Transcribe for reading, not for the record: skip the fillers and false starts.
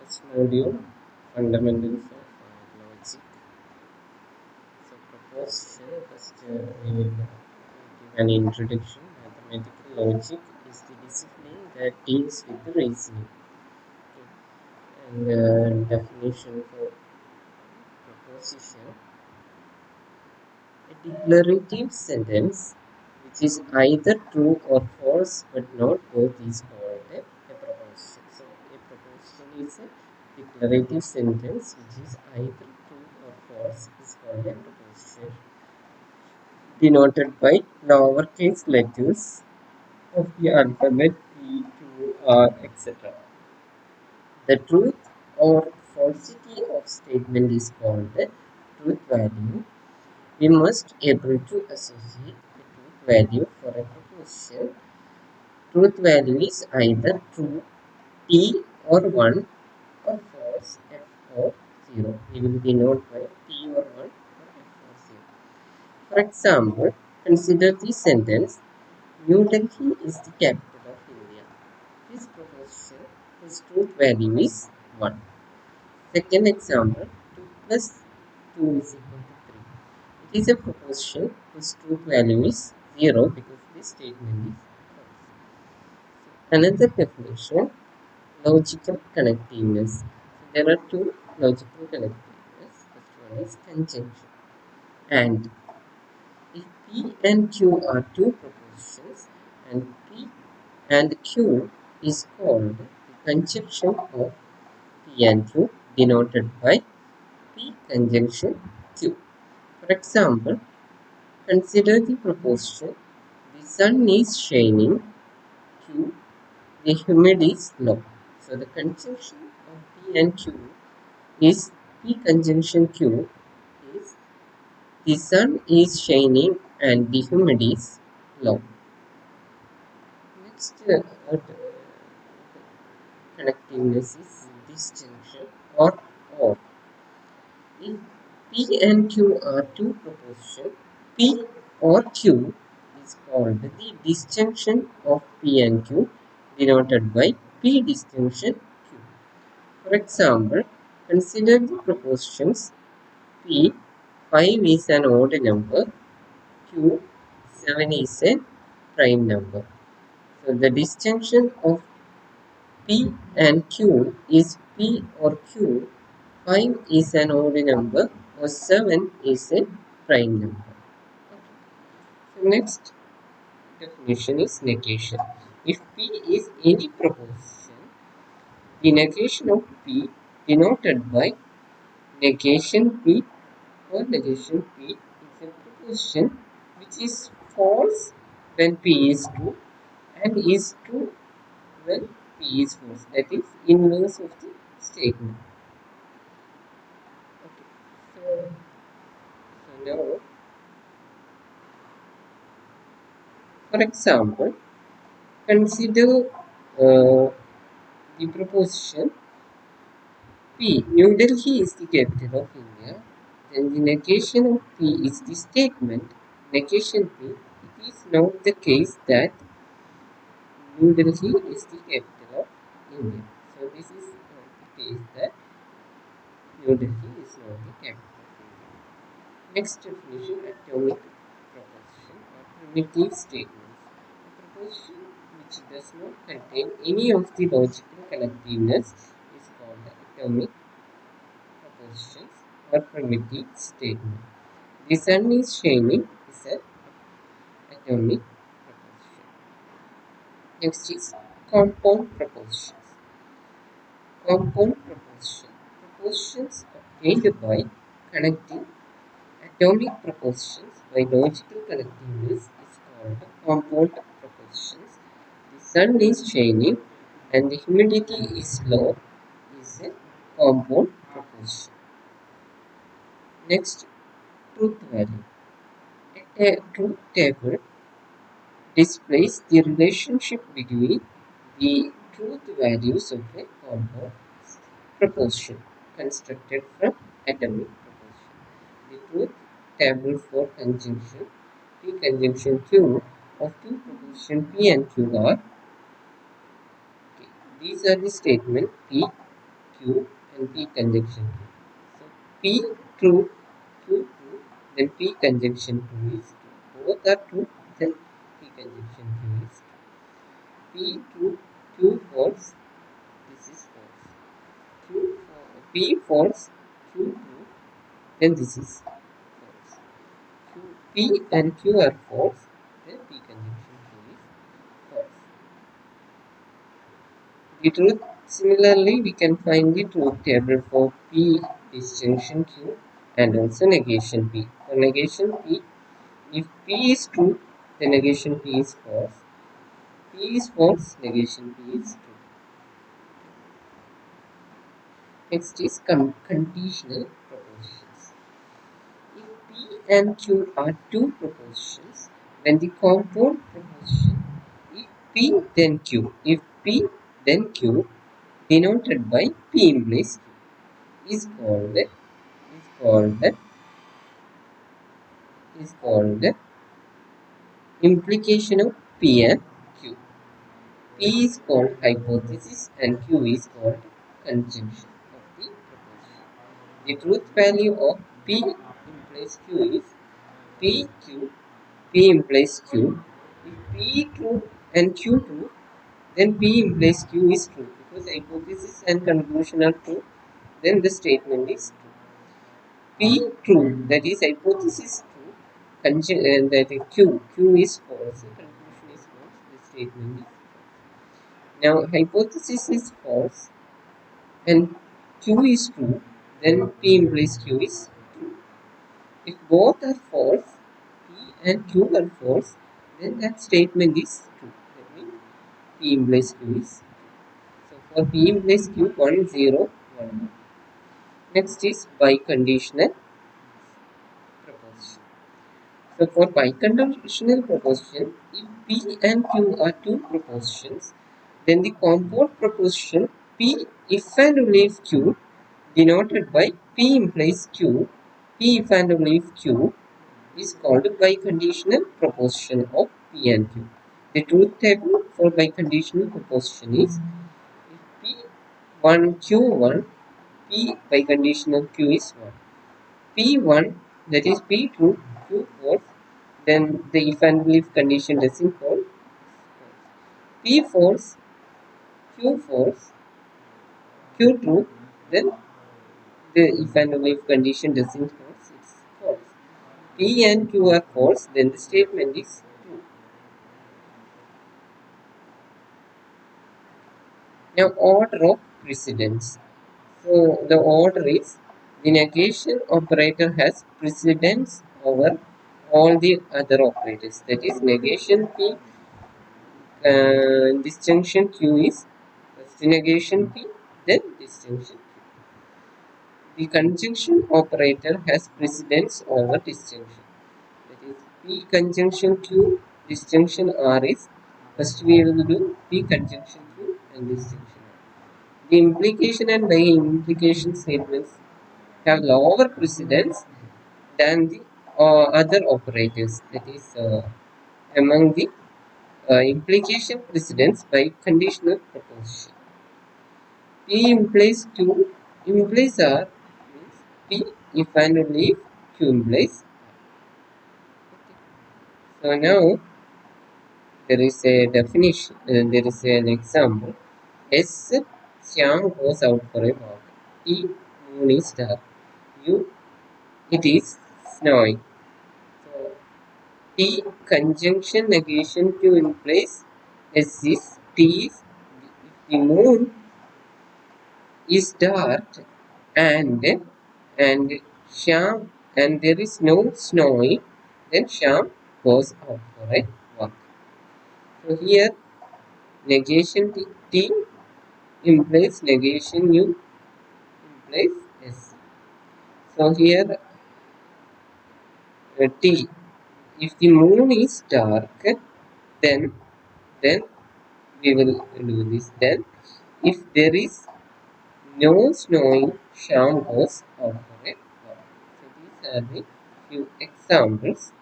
First module, fundamentals of logic. So proposition, first we will give an introduction. Mathematical logic is the discipline that deals with the reasoning. Okay. And definition for proposition, a declarative sentence which is either true or false but not both is called a proposition. So a proposition is a declarative sentence which is either true or false is called a proposition, denoted by lowercase letters of the alphabet P, Q, R, etc. The truth or falsity of statement is called the truth value. We must able to associate the truth value for a proposition. Truth value is either true T or 1 or false F or 0. We will denote by T or 1 or F or 0. For example, consider the sentence New Delhi is the capital of India. This proposition, whose truth value is 1. Second example, 2 plus 2 is equal to 3. It is a proposition whose truth value is 0 because this statement is false. Another definition, logical connectiveness. So there are two logical connectiveness. First one is conjunction. And if P and Q are two propositions and P and Q is called the conjunction of P and Q denoted by P conjunction Q. For example, consider the proposition the sun is shining Q, the humidity is low. So the conjunction of P and Q is P conjunction Q is the sun is shining and the humidity is low. Next connectiveness is disjunction or. If P and Q are two propositions, P or Q is called the disjunction of P and Q denoted by P disjunction Q. For example, consider the propositions P 5 is an odd number, Q 7 is a prime number. So the disjunction of P and Q is P or Q. 5 is an odd number or 7 is a prime number. Okay. So next definition is negation. If P is any proposition, the negation of P denoted by negation P or negation P is a proposition which is false when P is true and is true when P is false. That is inverse of the statement. Okay. So now, for example, consider the proposition P. New Delhi is the capital of India. Then the negation of P is the statement. Negation P. It is not the case that New Delhi is the capital of India. So this is not the case that New Delhi is not the capital of India. Next definition, atomic proposition or primitive statements. A proposition which does not contain any of the logical connectiveness is called atomic propositions or primitive statement. The sun is shining is an atomic proposition. Next is compound propositions. Compound proposition. Propositions obtained by connecting atomic propositions by logical connectiveness is called compound propositions. The sun is shining and the humidity is low is a compound proposition. Next, truth value. A truth table displays the relationship between the truth values of a compound proposition constructed from atomic proposition. The truth table for conjunction P conjunction Q of two propositions P and Q are okay. These are the statement P, Q, Q and P conjunction Q. So P true, Q true, then P conjunction Q is true. Both are true, then P conjunction Q is true. P true, Q false, this is false. P false, Q true, then this is false. P and Q are false, then P conjunction Q is false. The truth, similarly, we can find the truth table for P disjunction Q and also negation P. For negation P, if P is true, then negation P is false. P is false, negation P is true. Next is conditional propositions. If P and Q are two propositions, when the compound proposition, if P then Q, if P then Q, denoted by P implies Q, called is called implication of P and Q. P is called hypothesis and Q is called conjunction of the proposition. The truth value of P implies Q is PQ. P implies Q. If P true and Q true, then P implies Q is true because hypothesis and conclusion are true. Then the statement is true. P true, that is hypothesis true, that is Q is false, the conclusion is false, the statement is false. Now hypothesis is false and Q is true, then P implies Q is true. If both are false, P and Q are false, then that statement is true. That means P implies Q is true. So for P implies Q, 1, 0, 1. Next is biconditional proposition. So for biconditional proposition, if P and Q are two propositions, then the compound proposition P if and only if Q, denoted by P implies Q, P if and only if Q, is called biconditional proposition of P and Q. The truth table for biconditional proposition is if P1 Q1, P biconditional Q is 1. P1, that is P true, Q false, then the if and only if condition doesn't hold. P false, Q false, Q true, then the if and only if condition doesn't hold, it's false. P and Q are false, then the statement is true. Now order of precedence. So the order is the negation operator has precedence over all the other operators. That is negation P, disjunction Q is first negation P, then disjunction Q. The conjunction operator has precedence over disjunction. That is P conjunction Q, disjunction R is first we will do P conjunction Q and disjunction R. The implication and by implication statements have lower precedence than the other operators. That is among the implication precedence by conditional proposition. P implies Q implies R means P if and only if Q implies R. So now there is a definition, there is an example. S. Shyam goes out for a walk. T. Moon is dark. U. It is snowing. So T conjunction negation Q implies S is T is if the moon is dark and Shyam and there is no snowing, then Shyam goes out for a walk. So here negation T implies negation U implies S. So here T, if the moon is dark, then then we will do this. Then if there is no snowing, Shyam goes out for a walk. So these are the few examples